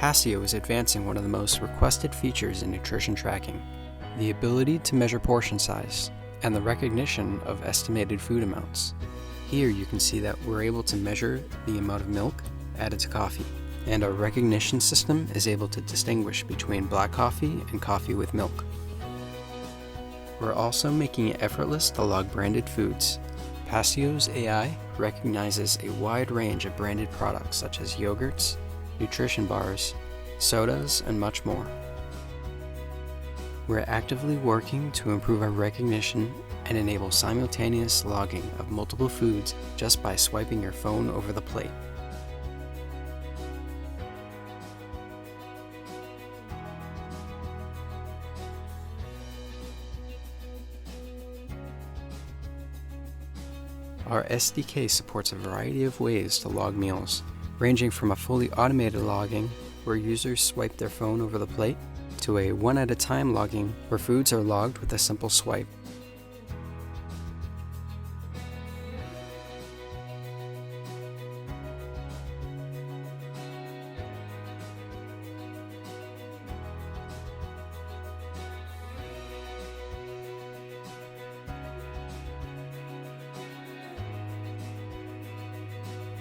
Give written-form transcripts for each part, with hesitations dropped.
Passio is advancing one of the most requested features in nutrition tracking, the ability to measure portion size and the recognition of estimated food amounts. Here you can see that we're able to measure the amount of milk added to coffee, and our recognition system is able to distinguish between black coffee and coffee with milk. We're also making it effortless to log branded foods. Passio's AI recognizes a wide range of branded products such as yogurts, nutrition bars, sodas, and much more. We're actively working to improve our recognition and enable simultaneous logging of multiple foods just by swiping your phone over the plate. Our SDK supports a variety of ways to log meals, ranging from a fully automated logging, where users swipe their phone over the plate, to a one-at-a-time logging, where foods are logged with a simple swipe.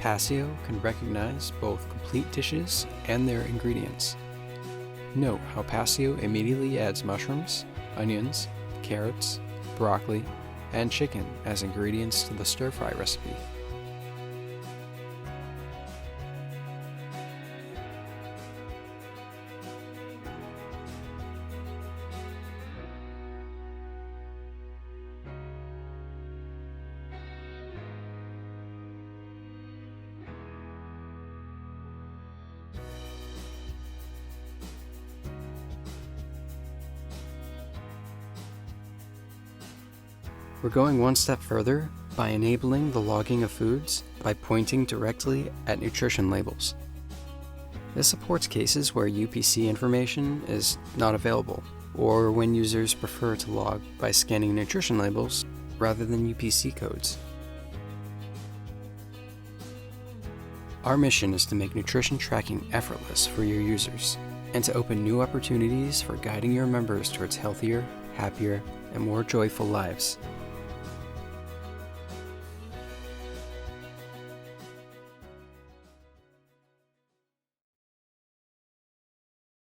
Passio can recognize both complete dishes and their ingredients. Note how Passio immediately adds mushrooms, onions, carrots, broccoli, and chicken as ingredients to the stir-fry recipe. We're going one step further by enabling the logging of foods by pointing directly at nutrition labels. This supports cases where UPC information is not available, or when users prefer to log by scanning nutrition labels rather than UPC codes. Our mission is to make nutrition tracking effortless for your users, and to open new opportunities for guiding your members towards healthier, happier, and more joyful lives.